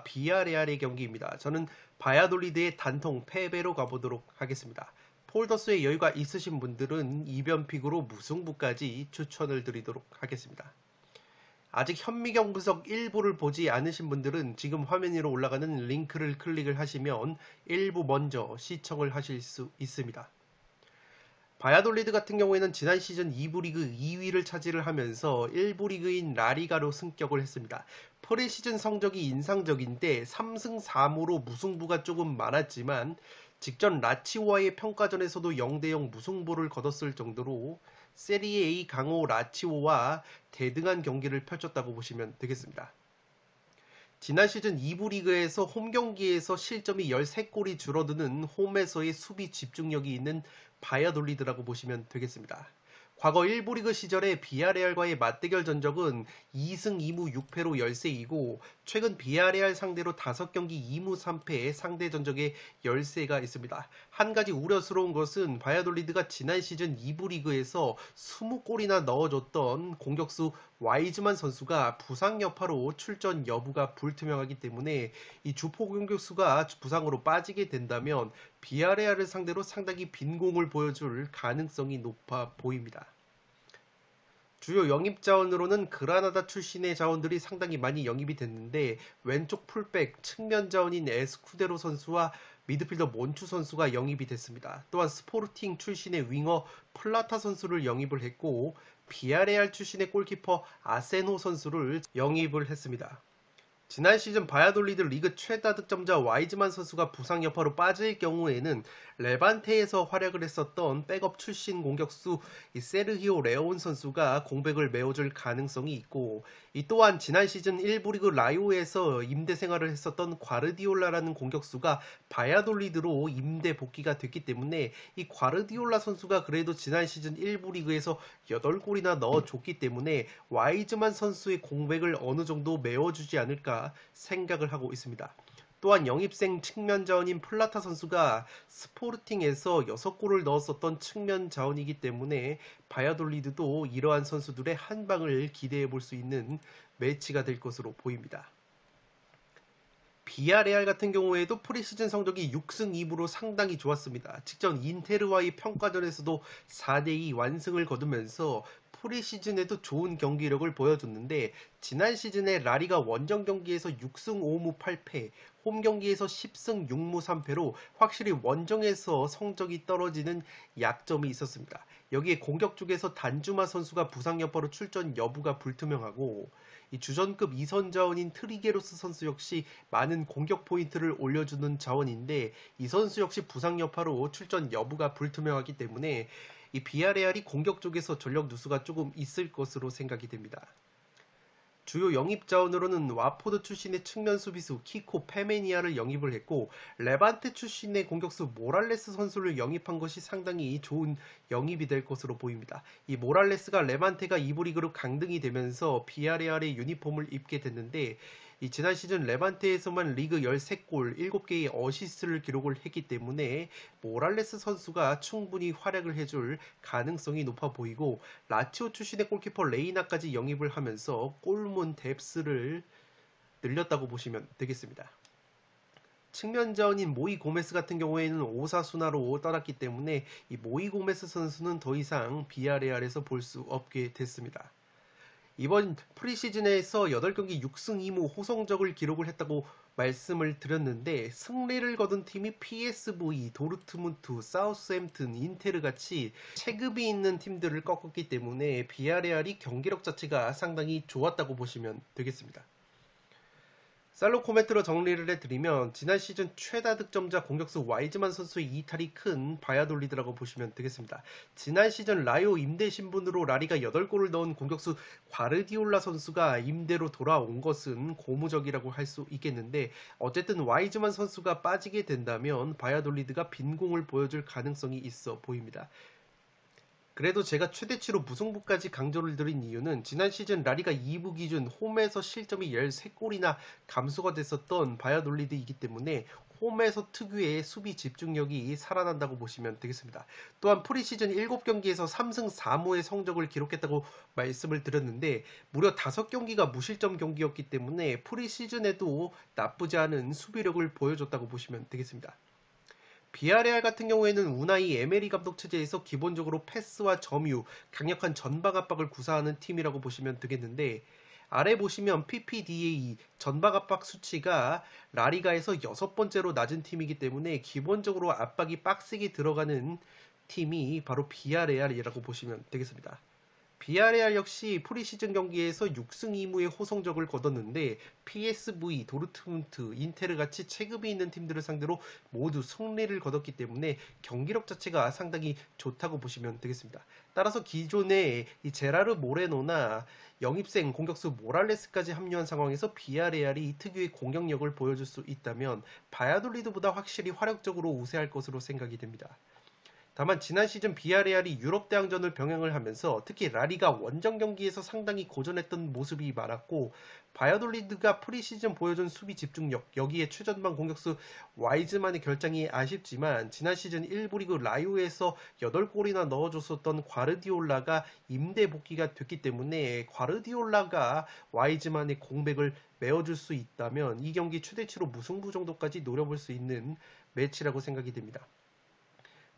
비아레알의 경기입니다. 저는 바야돌리드의 단통 패배로 가보도록 하겠습니다. 폴더스에 여유가 있으신 분들은 이변픽으로 무승부까지 추천을 드리도록 하겠습니다. 아직 현미경 분석 일부를 보지 않으신 분들은 지금 화면 위로 올라가는 링크를 클릭을 하시면 일부 먼저 시청을 하실 수 있습니다. 바야돌리드 같은 경우에는 지난 시즌 2부 리그 2위를 차지를 하면서 1부 리그인 라리가로 승격을 했습니다. 프리시즌 성적이 인상적인데 3승 3무로 무승부가 조금 많았지만 직전 라치오와의 평가전에서도 0대0 무승부를 거뒀을 정도로 세리에 A 강호 라치오와 대등한 경기를 펼쳤다고 보시면 되겠습니다. 지난 시즌 2부 리그에서 홈 경기에서 실점이 13골이 줄어드는 홈에서의 수비 집중력이 있는 바야돌리드라고 보시면 되겠습니다. 과거 1부 리그 시절에 비아레알과의 맞대결 전적은 2승 2무 6패로 열세이고 최근 비아레알 상대로 5경기 2무 3패의 상대 전적에 열세가 있습니다. 한 가지 우려스러운 것은 바야돌리드가 지난 시즌 2부 리그에서 20골이나 넣어줬던 공격수 와이즈만 선수가 부상 여파로 출전 여부가 불투명하기 때문에 이 주포 공격수가 부상으로 빠지게 된다면 비아레알을 상대로 상당히 빈공을 보여줄 가능성이 높아 보입니다. 주요 영입 자원으로는 그라나다 출신의 자원들이 상당히 많이 영입이 됐는데 왼쪽 풀백 측면 자원인 에스쿠데로 선수와 미드필더 몬추 선수가 영입이 됐습니다. 또한 스포르팅 출신의 윙어 플라타 선수를 영입을 했고 비아레알 출신의 골키퍼 아세노 선수를 영입을 했습니다. 지난 시즌 바야돌리드 리그 최다 득점자 와이즈만 선수가 부상 여파로 빠질 경우에는 레반테에서 활약을 했었던 백업 출신 공격수 세르히오 레온 선수가 공백을 메워줄 가능성이 있고 이 또한 지난 시즌 1부 리그 라이오에서 임대 생활을 했었던 과르디올라라는 공격수가 바야돌리드로 임대 복귀가 됐기 때문에 이 과르디올라 선수가 그래도 지난 시즌 1부 리그에서 8골이나 넣어줬기 때문에 와이즈만 선수의 공백을 어느 정도 메워주지 않을까 생각을 하고 있습니다. 또한 영입생 측면 자원인 플라타 선수가 스포르팅에서 6골을 넣었었던 측면 자원이기 때문에 바야돌리드도 이러한 선수들의 한 방을 기대해 볼 수 있는 매치가 될 것으로 보입니다. 비아레알 같은 경우에도 프리시즌 성적이 6승 2무로 상당히 좋았습니다. 직전 인테르와의 평가전에서도 4대2 완승을 거두면서 프리시즌에도 좋은 경기력을 보여줬는데 지난 시즌에 라리가 원정 경기에서 6승 5무 8패, 홈 경기에서 10승 6무 3패로 확실히 원정에서 성적이 떨어지는 약점이 있었습니다. 여기에 공격 쪽에서 단주마 선수가 부상 여파로 출전 여부가 불투명하고 이 주전급 2선 자원인 트리게로스 선수 역시 많은 공격 포인트를 올려주는 자원인데 이 선수 역시 부상 여파로 출전 여부가 불투명하기 때문에 이 비아레알이 공격 쪽에서 전력 누수가 조금 있을 것으로 생각이 됩니다. 주요 영입 자원으로는 와포드 출신의 측면 수비수 키코 페메니아를 영입을 했고 레반테 출신의 공격수 모랄레스 선수를 영입한 것이 상당히 좋은 영입이 될 것으로 보입니다. 이 모랄레스가 레반테가 2부 리그로 강등이 되면서 비아레알의 유니폼을 입게 됐는데 이 지난 시즌 레반테에서만 리그 13골, 7개의 어시스트를 기록을 했기 때문에 모랄레스 선수가 충분히 활약을 해줄 가능성이 높아 보이고 라치오 출신의 골키퍼 레이나까지 영입을 하면서 골문 뎁스를 늘렸다고 보시면 되겠습니다. 측면 자원인 모이 고메스 같은 경우에는 오사수나로 떠났기 때문에 이 모이 고메스 선수는 더 이상 비아레알에서 볼 수 없게 됐습니다. 이번 프리시즌에서 8경기 6승 2무 호성적을 기록을 했다고 말씀을 드렸는데 승리를 거둔 팀이 PSV, 도르트문트, 사우스햄튼, 인테르 같이 체급이 있는 팀들을 꺾었기 때문에 비아레알이 경기력 자체가 상당히 좋았다고 보시면 되겠습니다. 쌀로 코멘트로 정리를 해드리면 지난 시즌 최다 득점자 공격수 와이즈만 선수의 이탈이 큰 바야돌리드라고 보시면 되겠습니다. 지난 시즌 라이오 임대 신분으로 라리가 8골을 넣은 공격수 과르디올라 선수가 임대로 돌아온 것은 고무적이라고 할 수 있겠는데 어쨌든 와이즈만 선수가 빠지게 된다면 바야돌리드가 빈공을 보여줄 가능성이 있어 보입니다. 그래도 제가 최대치로 무승부까지 강조를 드린 이유는 지난 시즌 라리가 2부 기준 홈에서 실점이 13골이나 감소가 됐었던 바이아돌리드이기 때문에 홈에서 특유의 수비 집중력이 살아난다고 보시면 되겠습니다. 또한 프리시즌 7경기에서 3승 4무의 성적을 기록했다고 말씀을 드렸는데 무려 5경기가 무실점 경기였기 때문에 프리시즌에도 나쁘지 않은 수비력을 보여줬다고 보시면 되겠습니다. 비아레알 같은 경우에는 우나이 에메리 감독 체제에서 기본적으로 패스와 점유, 강력한 전방 압박을 구사하는 팀이라고 보시면 되겠는데 아래 보시면 PPDA 전방 압박 수치가 라리가에서 6번째로 낮은 팀이기 때문에 기본적으로 압박이 빡세게 들어가는 팀이 바로 비아레알이라고 보시면 되겠습니다. 비아레알 역시 프리시즌 경기에서 6승 2무의 호성적을 거뒀는데 PSV, 도르트문트, 인테르 같이 체급이 있는 팀들을 상대로 모두 승리를 거뒀기 때문에 경기력 자체가 상당히 좋다고 보시면 되겠습니다. 따라서 기존에 이 제라르 모레노나 영입생 공격수 모랄레스까지 합류한 상황에서 비아레알이 특유의 공격력을 보여줄 수 있다면 바야돌리드보다 확실히 화력적으로 우세할 것으로 생각이 됩니다. 다만 지난 시즌 비아레알이 유럽 대항전을 병행을 하면서 특히 라리가 원정 경기에서 상당히 고전했던 모습이 많았고 바이아돌리드가 프리시즌 보여준 수비 집중력 여기에 최전방 공격수 와이즈만의 결장이 아쉽지만 지난 시즌 1부 리그 라요에서 8골이나 넣어줬었던 과르디올라가 임대 복귀가 됐기 때문에 과르디올라가 와이즈만의 공백을 메워줄 수 있다면 이 경기 최대치로 무승부 정도까지 노려볼 수 있는 매치라고 생각이 됩니다.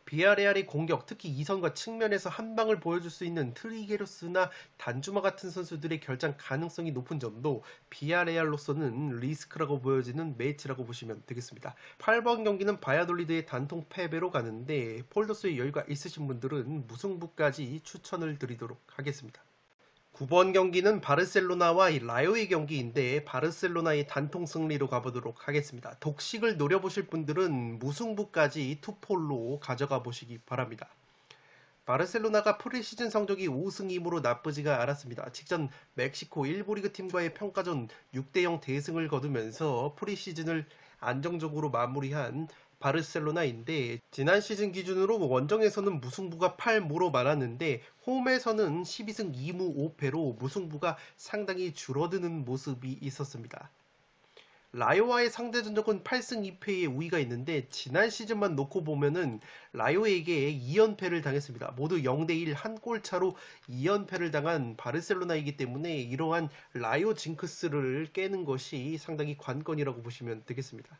비아레알의 공격, 특히 이선과 측면에서 한 방을 보여줄 수 있는 트리게로스나 단주마 같은 선수들의 결장 가능성이 높은 점도 비아레알로서는 리스크라고 보여지는 매치라고 보시면 되겠습니다. 8번 경기는 바야돌리드의 단통 패배로 가는데 폴더스의 여유가 있으신 분들은 무승부까지 추천을 드리도록 하겠습니다. 9번 경기는 바르셀로나와 라요의 경기인데 바르셀로나의 단통 승리로 가보도록 하겠습니다. 독식을 노려보실 분들은 무승부까지 투폴로 가져가 보시기 바랍니다. 바르셀로나가 프리시즌 성적이 5승 2무로 나쁘지가 않았습니다. 직전 멕시코 1부 리그 팀과의 평가전 6대0 대승을 거두면서 프리시즌을 안정적으로 마무리한 바르셀로나인데 지난 시즌 기준으로 원정에서는 무승부가 8무로 많았는데 홈에서는 12승 2무 5패로 무승부가 상당히 줄어드는 모습이 있었습니다. 라요와의 상대 전적은 8승 2패의 우위가 있는데 지난 시즌만 놓고 보면은 라요에게 2연패를 당했습니다. 모두 0대1 한 골 차로 2연패를 당한 바르셀로나이기 때문에 이러한 라요 징크스를 깨는 것이 상당히 관건이라고 보시면 되겠습니다.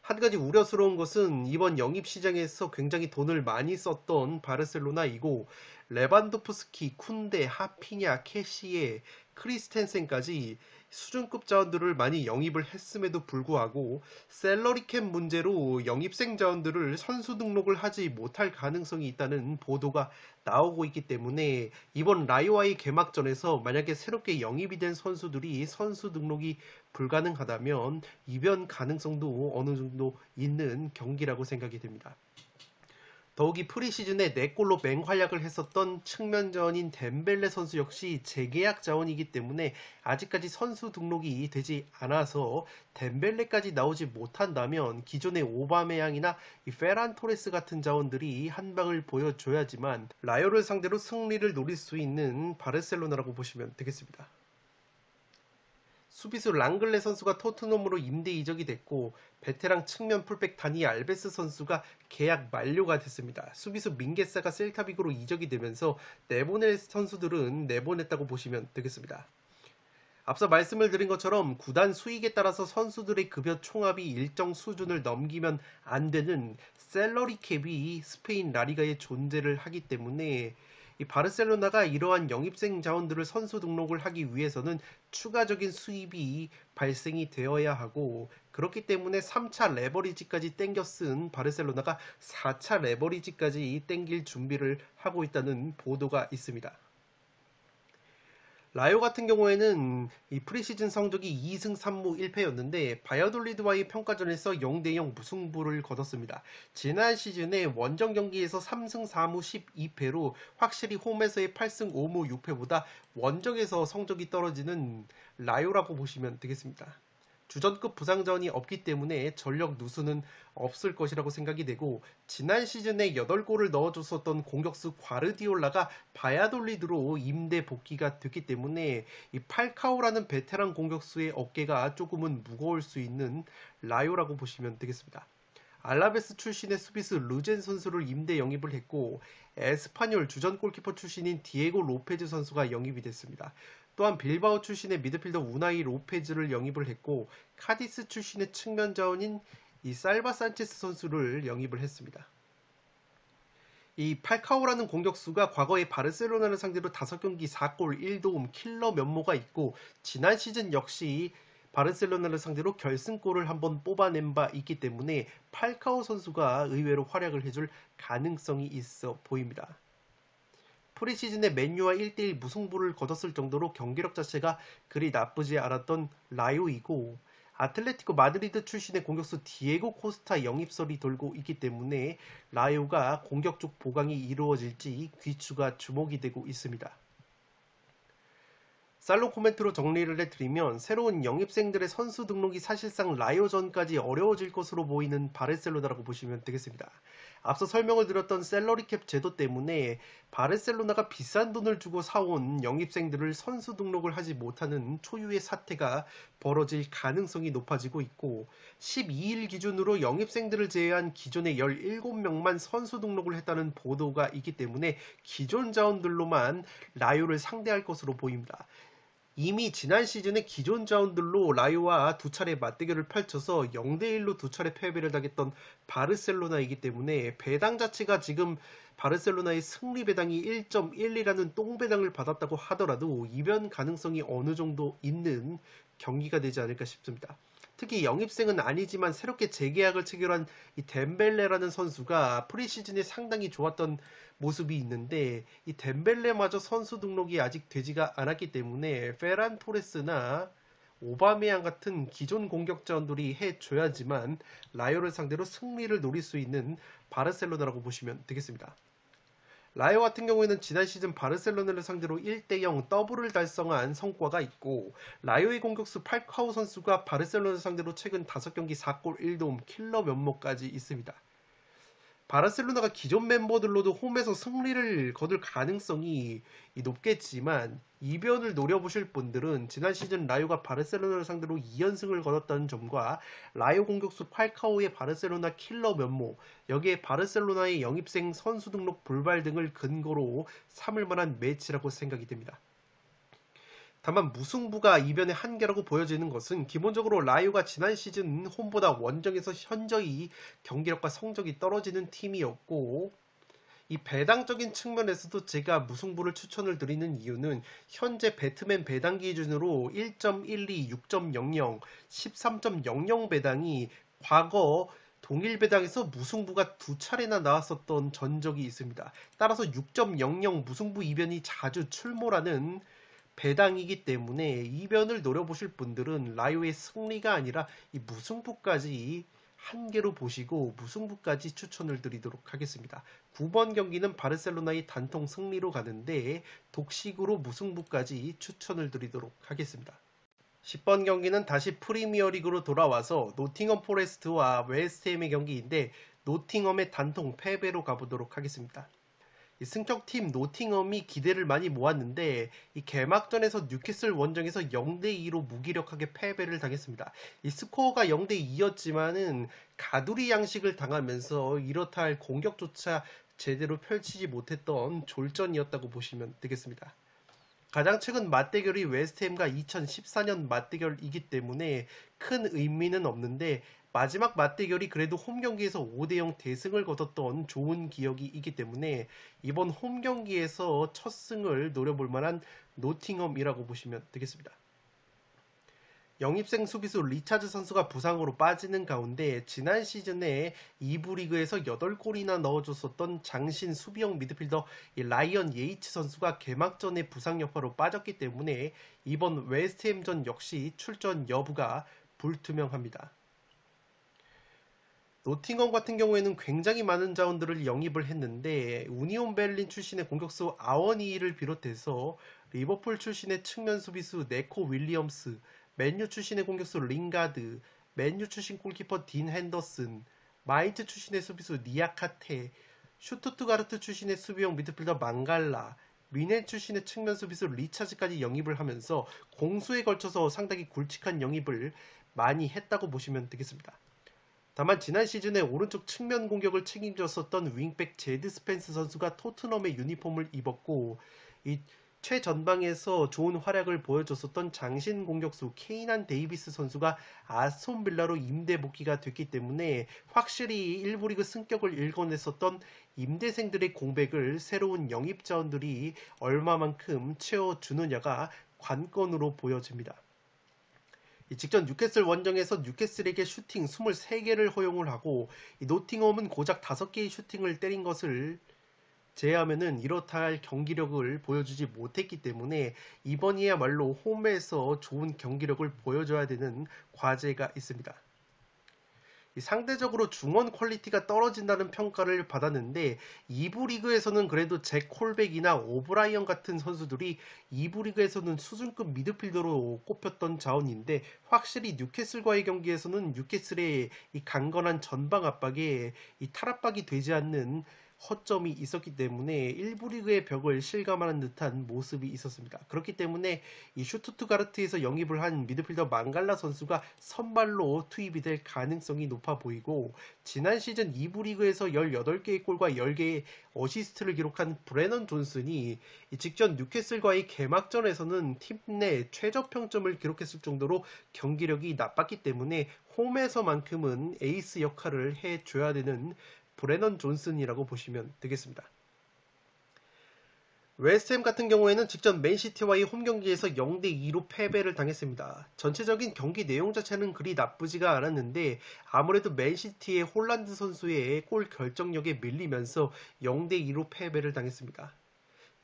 한 가지 우려스러운 것은 이번 영입 시장에서 굉장히 돈을 많이 썼던 바르셀로나이고 레반도프스키, 쿤데, 하피냐, 캐시에, 크리스텐센까지 수준급 자원들을 많이 영입을 했음에도 불구하고 셀러리캡 문제로 영입생 자원들을 선수 등록을 하지 못할 가능성이 있다는 보도가 나오고 있기 때문에 이번 라이오와의 개막전에서 만약에 새롭게 영입이 된 선수들이 선수 등록이 불가능하다면 이변 가능성도 어느 정도 있는 경기라고 생각이 됩니다. 더욱이 프리시즌에 4골로 맹활약을 했었던 측면자원인 덴벨레 선수 역시 재계약 자원이기 때문에 아직까지 선수 등록이 되지 않아서 덴벨레까지 나오지 못한다면 기존의 오바메양이나 페란 토레스 같은 자원들이 한 방을 보여줘야지만 라요를 상대로 승리를 노릴 수 있는 바르셀로나라고 보시면 되겠습니다. 수비수 랑글레 선수가 토트넘으로 임대 이적이 됐고 베테랑 측면 풀백 다니 알베스 선수가 계약 만료가 됐습니다. 수비수 민게사가 셀타비고로 이적이 되면서 내보낼 선수들은 내보냈다고 보시면 되겠습니다. 앞서 말씀을 드린 것처럼 구단 수익에 따라서 선수들의 급여 총합이 일정 수준을 넘기면 안 되는 셀러리 캡이 스페인 라리가에 존재를 하기 때문에 이 바르셀로나가 이러한 영입생 자원들을 선수 등록을 하기 위해서는 추가적인 수입이 발생이 되어야 하고 그렇기 때문에 3차 레버리지까지 땡겨 쓴 바르셀로나가 4차 레버리지까지 땡길 준비를 하고 있다는 보도가 있습니다. 라요 같은 경우에는 이 프리시즌 성적이 2승 3무 1패였는데 바이아돌리드와의 평가전에서 0대0 무승부를 거뒀습니다. 지난 시즌에 원정 경기에서 3승 4무 12패로 확실히 홈에서의 8승 5무 6패보다 원정에서 성적이 떨어지는 라요라고 보시면 되겠습니다. 주전급 부상자원이 없기 때문에 전력 누수는 없을 것이라고 생각이 되고, 지난 시즌에 8골을 넣어줬었던 공격수 과르디올라가 바야돌리드로 임대 복귀가 됐기 때문에 이 팔카오라는 베테랑 공격수의 어깨가 조금은 무거울 수 있는 라요라고 보시면 되겠습니다. 알라베스 출신의 수비수 루젠 선수를 임대 영입을 했고, 에스파뇰 주전 골키퍼 출신인 디에고 로페즈 선수가 영입이 됐습니다. 또한 빌바오 출신의 미드필더 우나이 로페즈를 영입을 했고, 카디스 출신의 측면 자원인 이 살바 산체스 선수를 영입을 했습니다. 이 팔카오라는 공격수가 과거에 바르셀로나를 상대로 5경기 4골 1도움 킬러 면모가 있고, 지난 시즌 역시 바르셀로나를 상대로 결승골을 한번 뽑아낸 바 있기 때문에 팔카오 선수가 의외로 활약을 해줄 가능성이 있어 보입니다. 프리시즌에 맨유와 1대1 무승부를 거뒀을 정도로 경기력 자체가 그리 나쁘지 않았던 라요이고, 아틀레티코 마드리드 출신의 공격수 디에고 코스타 영입설이 돌고 있기 때문에 라요가 공격 쪽 보강이 이루어질지 귀추가 주목이 되고 있습니다. 살롱 코멘트로 정리를 해드리면, 새로운 영입생들의 선수 등록이 사실상 라요전까지 어려워질 것으로 보이는 바르셀로나라고 보시면 되겠습니다. 앞서 설명을 드렸던 셀러리캡 제도 때문에 바르셀로나가 비싼 돈을 주고 사온 영입생들을 선수 등록을 하지 못하는 초유의 사태가 벌어질 가능성이 높아지고 있고, 12일 기준으로 영입생들을 제외한 기존의 17명만 선수 등록을 했다는 보도가 있기 때문에 기존 자원들로만 라요를 상대할 것으로 보입니다. 이미 지난 시즌에 기존 자원들로 라요와 두 차례 맞대결을 펼쳐서 0대1로 두 차례 패배를 당했던 바르셀로나이기 때문에 배당 자체가 지금 바르셀로나의 승리 배당이 1.12라는 똥배당을 받았다고 하더라도 이변 가능성이 어느 정도 있는 경기가 되지 않을까 싶습니다. 특히 영입생은 아니지만 새롭게 재계약을 체결한 이 덴벨레라는 선수가 프리시즌에 상당히 좋았던 모습이 있는데, 이 덴벨레마저 선수 등록이 아직 되지가 않았기 때문에 페란 토레스나 오바메양 같은 기존 공격자원들이 해줘야지만 라요를 상대로 승리를 노릴 수 있는 바르셀로나라고 보시면 되겠습니다. 라요 같은 경우에는 지난 시즌 바르셀로나를 상대로 1대0 더블을 달성한 성과가 있고, 라요의 공격수 팔카오 선수가 바르셀로나 상대로 최근 5경기 4골 1도움 킬러 면모까지 있습니다. 바르셀로나가 기존 멤버들로도 홈에서 승리를 거둘 가능성이 높겠지만, 이변을 노려보실 분들은 지난 시즌 라요가 바르셀로나를 상대로 2연승을 거뒀다는 점과 라요 공격수 팔카오의 바르셀로나 킬러 면모, 여기에 바르셀로나의 영입생 선수 등록 불발 등을 근거로 삼을 만한 매치라고 생각이 됩니다. 다만 무승부가 이변의 한계라고 보여지는 것은, 기본적으로 라요가 지난 시즌 홈보다 원정에서 현저히 경기력과 성적이 떨어지는 팀이었고, 이 배당적인 측면에서도 제가 무승부를 추천을 드리는 이유는 현재 배트맨 배당 기준으로 1.12, 6.00, 13.00 배당이 과거 동일 배당에서 무승부가 두 차례나 나왔었던 전적이 있습니다. 따라서 6.00 무승부 이변이 자주 출몰하는 배당이기 때문에 이변을 노려보실 분들은 라요의 승리가 아니라 이 무승부까지 한계로 보시고 무승부까지 추천을 드리도록 하겠습니다. 9번 경기는 바르셀로나의 단통 승리로 가는데 독식으로 무승부까지 추천을 드리도록 하겠습니다. 10번 경기는 다시 프리미어리그로 돌아와서 노팅엄 포레스트와 웨스트햄의 경기인데, 노팅엄의 단통 패배로 가보도록 하겠습니다. 승격팀 노팅엄이 기대를 많이 모았는데, 이 개막전에서 뉴캐슬 원정에서 0대2로 무기력하게 패배를 당했습니다. 이 스코어가 0대2였지만은 가두리 양식을 당하면서 이렇다 할 공격조차 제대로 펼치지 못했던 졸전이었다고 보시면 되겠습니다. 가장 최근 맞대결이 웨스트햄과 2014년 맞대결이기 때문에 큰 의미는 없는데, 마지막 맞대결이 그래도 홈경기에서 5대0 대승을 거뒀던 좋은 기억이 있기 때문에 이번 홈경기에서 첫 승을 노려볼 만한 노팅엄이라고 보시면 되겠습니다. 영입생 수비수 리차즈 선수가 부상으로 빠지는 가운데 지난 시즌에 2부 리그에서 8골이나 넣어줬었던 장신 수비형 미드필더 라이언 예이츠 선수가 개막전에 부상 여파로 빠졌기 때문에 이번 웨스트햄전 역시 출전 여부가 불투명합니다. 노팅엄 같은 경우에는 굉장히 많은 자원들을 영입을 했는데, 우니온 베를린 출신의 공격수 아워니를 비롯해서 리버풀 출신의 측면 수비수 네코 윌리엄스, 맨유 출신의 공격수 링가드, 맨유 출신 골키퍼 딘 핸더슨, 마인츠 출신의 수비수 니아카테, 슈투트가르트 출신의 수비형 미드필더 망갈라, 미넨 출신의 측면 수비수 리차즈까지 영입을 하면서 공수에 걸쳐서 상당히 굵직한 영입을 많이 했다고 보시면 되겠습니다. 다만 지난 시즌에 오른쪽 측면 공격을 책임졌었던 윙백 제드 스펜스 선수가 토트넘의 유니폼을 입었고 이 최전방에서 좋은 활약을 보여줬었던 장신 공격수 케이난 데이비스 선수가 아스톤 빌라로 임대 복귀가 됐기 때문에 확실히 1부 리그 승격을 일궈냈었던 임대생들의 공백을 새로운 영입 자원들이 얼마만큼 채워주느냐가 관건으로 보여집니다. 직전 뉴캐슬 원정에서 뉴캐슬에게 슈팅 23개를 허용을 하고 노팅엄은 고작 5개의 슈팅을 때린 것을 제외하면은 이렇다 할 경기력을 보여주지 못했기 때문에 이번이야말로 홈에서 좋은 경기력을 보여줘야 되는 과제가 있습니다. 상대적으로 중원 퀄리티가 떨어진다는 평가를 받았는데 2부 리그에서는 그래도 잭 콜백이나 오브라이언 같은 선수들이 2부 리그에서는 수준급 미드필더로 꼽혔던 자원인데 확실히 뉴캐슬과의 경기에서는 뉴캐슬의 이 강건한 전방 압박에 이 탈압박이 되지 않는 허점이 있었기 때문에 1부 리그의 벽을 실감하는 듯한 모습이 있었습니다. 그렇기 때문에 이 슈투트가르트에서 영입을 한 미드필더 망갈라 선수가 선발로 투입이 될 가능성이 높아 보이고 지난 시즌 2부 리그에서 18개의 골과 10개의 어시스트를 기록한 브레넌 존슨이 직전 뉴캐슬과의 개막전에서는 팀 내 최저 평점을 기록했을 정도로 경기력이 나빴기 때문에 홈에서만큼은 에이스 역할을 해줘야 되는 브레넌 존슨이라고 보시면 되겠습니다. 웨스트햄 같은 경우에는 직전 맨시티와의 홈경기에서 0대2로 패배를 당했습니다. 전체적인 경기 내용 자체는 그리 나쁘지가 않았는데 아무래도 맨시티의 홀란드 선수의 골 결정력에 밀리면서 0대2로 패배를 당했습니다.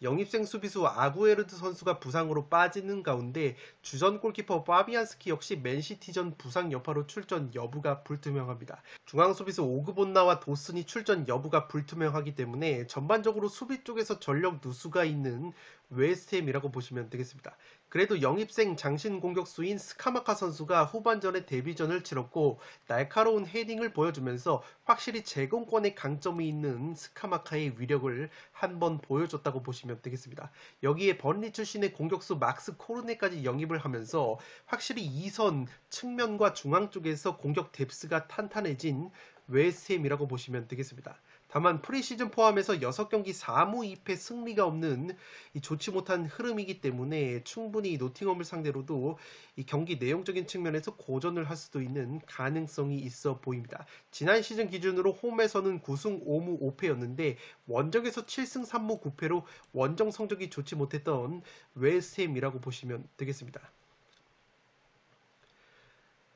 영입생 수비수 아구에르드 선수가 부상으로 빠지는 가운데 주전 골키퍼 파비안스키 역시 맨시티전 부상 여파로 출전 여부가 불투명합니다. 중앙 수비수 오그본나와 도슨이 출전 여부가 불투명하기 때문에 전반적으로 수비 쪽에서 전력 누수가 있는 웨스트햄이라고 보시면 되겠습니다. 그래도 영입생 장신 공격수인 스카마카 선수가 후반전에 데뷔전을 치렀고 날카로운 헤딩을 보여주면서 확실히 제공권에 강점이 있는 스카마카의 위력을 한번 보여줬다고 보시면 되겠습니다. 여기에 번리 출신의 공격수 막스 코르네까지 영입을 하면서 확실히 2선 측면과 중앙 쪽에서 공격 뎁스가 탄탄해진 웨스트햄이라고 보시면 되겠습니다. 다만 프리시즌 포함해서 6경기 4무 2패 승리가 없는 이 좋지 못한 흐름이기 때문에 충분히 노팅엄을 상대로도 이 경기 내용적인 측면에서 고전을 할 수도 있는 가능성이 있어 보입니다. 지난 시즌 기준으로 홈에서는 9승 5무 5패였는데 원정에서 7승 3무 9패로 원정 성적이 좋지 못했던 웨스트햄이라고 보시면 되겠습니다.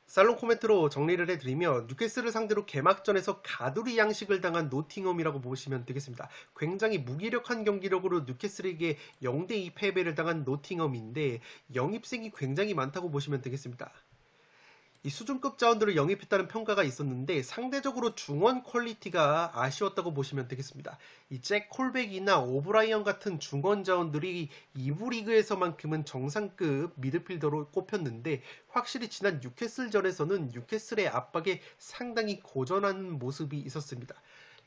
살롱 코멘트로 정리를 해드리면 뉴캐슬을 상대로 개막전에서 가두리 양식을 당한 노팅엄이라고 보시면 되겠습니다. 굉장히 무기력한 경기력으로 뉴캐슬에게 0대2 패배를 당한 노팅엄인데 영입생이 굉장히 많다고 보시면 되겠습니다. 이 수준급 자원들을 영입했다는 평가가 있었는데 상대적으로 중원 퀄리티가 아쉬웠다고 보시면 되겠습니다. 이 잭 콜백이나 오브라이언 같은 중원 자원들이 2부 리그에서만큼은 정상급 미드필더로 꼽혔는데 확실히 지난 뉴캐슬전에서는 뉴캐슬의 압박에 상당히 고전한 모습이 있었습니다.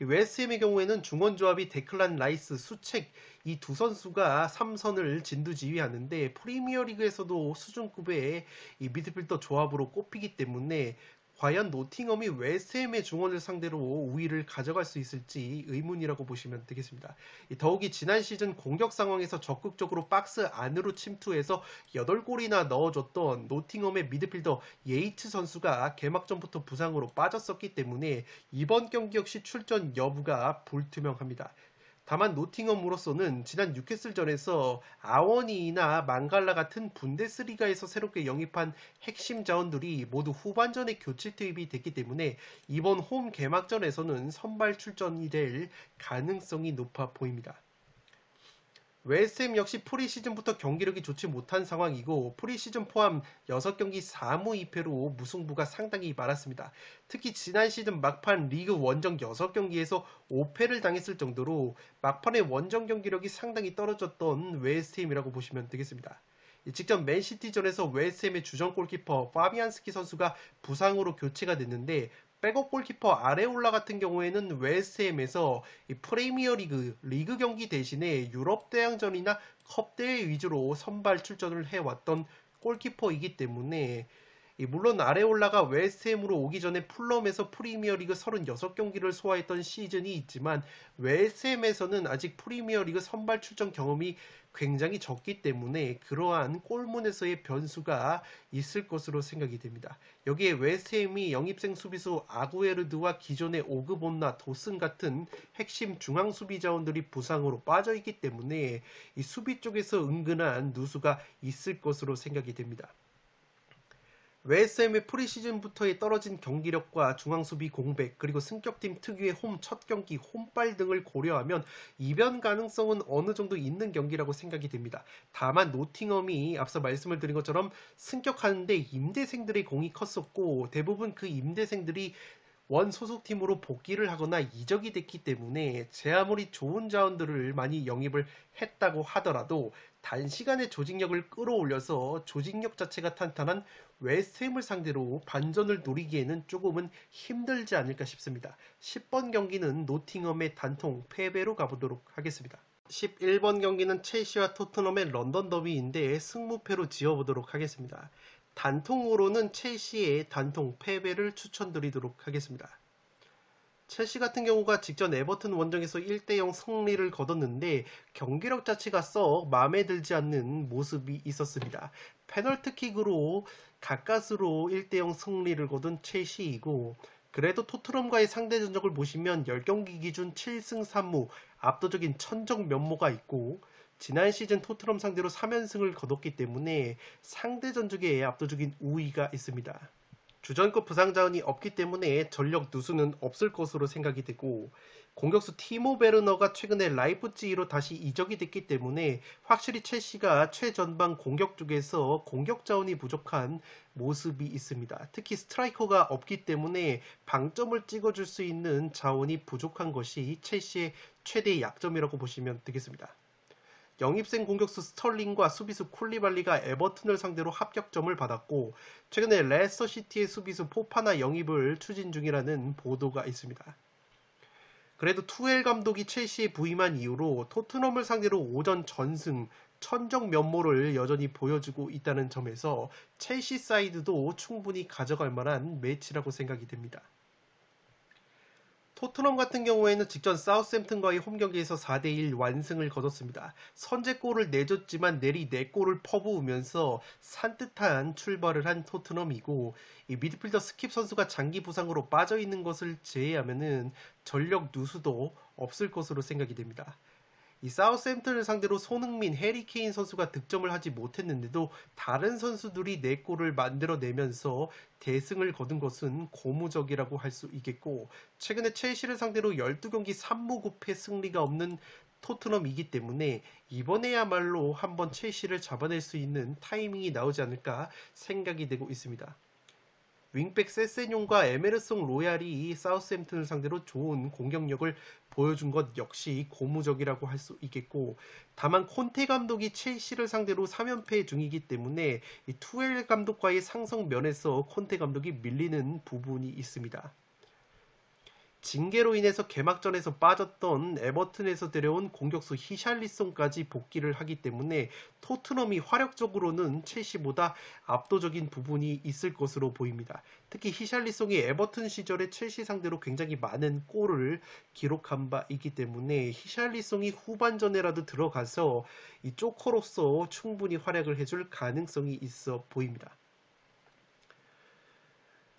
웨스트햄의 경우에는 중원 조합이 데클란 라이스, 수책 이 두 선수가 3선을 진두지휘하는데 프리미어리그에서도 수준급의 이 미드필더 조합으로 꼽히기 때문에 과연 노팅엄이 웨스트햄의 중원을 상대로 우위를 가져갈 수 있을지 의문이라고 보시면 되겠습니다. 더욱이 지난 시즌 공격 상황에서 적극적으로 박스 안으로 침투해서 8골이나 넣어줬던 노팅엄의 미드필더 예이츠 선수가 개막전부터 부상으로 빠졌었기 때문에 이번 경기 역시 출전 여부가 불투명합니다. 다만 노팅엄으로서는 지난 뉴캐슬전에서 아워니나 망갈라 같은 분데스리가에서 새롭게 영입한 핵심 자원들이 모두 후반전에 교체 투입이 됐기 때문에 이번 홈 개막전에서는 선발 출전이 될 가능성이 높아 보입니다. 웨스트햄 역시 프리시즌부터 경기력이 좋지 못한 상황이고 프리시즌 포함 6경기 4무 2패로 무승부가 상당히 많았습니다. 특히 지난 시즌 막판 리그 원정 6경기에서 5패를 당했을 정도로 막판의 원정 경기력이 상당히 떨어졌던 웨스트햄이라고 보시면 되겠습니다. 직전 맨시티전에서 웨스트햄의 주전 골키퍼 파비안스키 선수가 부상으로 교체가 됐는데 백업 골키퍼 아레올라 같은 경우에는 웨스트햄에서 프리미어리그 리그 경기 대신에 유럽 대항전이나 컵 대회 위주로 선발 출전을 해왔던 골키퍼이기 때문에 물론 아레올라가 웨스트햄으로 오기 전에 풀럼에서 프리미어리그 36경기를 소화했던 시즌이 있지만 웨스트햄에서는 아직 프리미어리그 선발 출전 경험이 굉장히 적기 때문에 그러한 골문에서의 변수가 있을 것으로 생각이 됩니다. 여기에 웨스트햄이 영입생 수비수 아구에르드와 기존의 오그본나 도슨 같은 핵심 중앙 수비 자원들이 부상으로 빠져있기 때문에 이 수비 쪽에서 은근한 누수가 있을 것으로 생각이 됩니다. 웨스트햄의 프리시즌부터의 떨어진 경기력과 중앙수비 공백 그리고 승격팀 특유의 홈 첫 경기 홈빨 등을 고려하면 이변 가능성은 어느 정도 있는 경기라고 생각이 됩니다. 다만 노팅엄이 앞서 말씀을 드린 것처럼 승격하는데 임대생들의 공이 컸었고 대부분 그 임대생들이 원 소속팀으로 복귀를 하거나 이적이 됐기 때문에 제 아무리 좋은 자원들을 많이 영입을 했다고 하더라도 단시간에 조직력을 끌어올려서 조직력 자체가 탄탄한 웨스트햄을 상대로 반전을 노리기에는 조금은 힘들지 않을까 싶습니다. 10번 경기는 노팅엄의 단통 패배로 가보도록 하겠습니다. 11번 경기는 첼시와 토트넘의 런던 더비인데 승무패로 지어보도록 하겠습니다. 단통으로는 첼시의 단통 패배를 추천드리도록 하겠습니다. 첼시 같은 경우가 직전 에버튼 원정에서 1대0 승리를 거뒀는데 경기력 자체가 썩 마음에 들지 않는 모습이 있었습니다. 페널티킥으로 가까스로 1대0 승리를 거둔 첼시이고 그래도 토트넘과의 상대 전적을 보시면 10경기 기준 7승 3무 압도적인 천적 면모가 있고 지난 시즌 토트넘 상대로 3연승을 거뒀기 때문에 상대 전적에 압도적인 우위가 있습니다. 주전급 부상 자원이 없기 때문에 전력 누수는 없을 것으로 생각이 되고 공격수 티모 베르너가 최근에 라이프치히로 다시 이적이 됐기 때문에 확실히 첼시가 최전방 공격 쪽에서 공격 자원이 부족한 모습이 있습니다. 특히 스트라이커가 없기 때문에 방점을 찍어줄 수 있는 자원이 부족한 것이 첼시의 최대 약점이라고 보시면 되겠습니다. 영입생 공격수 스털링과 수비수 쿨리발리가 에버튼을 상대로 합격점을 받았고 최근에 레스터시티의 수비수 포파나 영입을 추진 중이라는 보도가 있습니다. 그래도 투엘 감독이 첼시에 부임한 이후로 토트넘을 상대로 오전 전승, 천적 면모를 여전히 보여주고 있다는 점에서 첼시 사이드도 충분히 가져갈 만한 매치라고 생각이 됩니다. 토트넘 같은 경우에는 직전 사우스햄튼과의 홈경기에서 4대1 완승을 거뒀습니다. 선제골을 내줬지만 내리 4골을 퍼부으면서 산뜻한 출발을 한 토트넘이고 이 미드필더 스킵 선수가 장기 부상으로 빠져있는 것을 제외하면 전력 누수도 없을 것으로 생각이 됩니다. 이 사우스햄튼을 상대로 손흥민, 해리케인 선수가 득점을 하지 못했는데도 다른 선수들이 4골을 만들어내면서 대승을 거둔 것은 고무적이라고 할 수 있겠고 최근에 첼시를 상대로 12경기 3무 9패 승리가 없는 토트넘이기 때문에 이번에야말로 한번 첼시를 잡아낼 수 있는 타이밍이 나오지 않을까 생각이 되고 있습니다. 윙백 세세뇽과 에메르송 로얄이 사우스햄튼을 상대로 좋은 공격력을 보여준 것 역시 고무적이라고 할 수 있겠고 다만 콘테 감독이 첼시를 상대로 3연패 중이기 때문에 이 투엘 감독과의 상성 면에서 콘테 감독이 밀리는 부분이 있습니다. 징계로 인해서 개막전에서 빠졌던 에버튼에서 데려온 공격수 히샬리송까지 복귀를 하기 때문에 토트넘이 화력적으로는 첼시보다 압도적인 부분이 있을 것으로 보입니다. 특히 히샬리송이 에버튼 시절에 첼시 상대로 굉장히 많은 골을 기록한 바 있기 때문에 히샬리송이 후반전에라도 들어가서 이 조커로서 충분히 활약을 해줄 가능성이 있어 보입니다.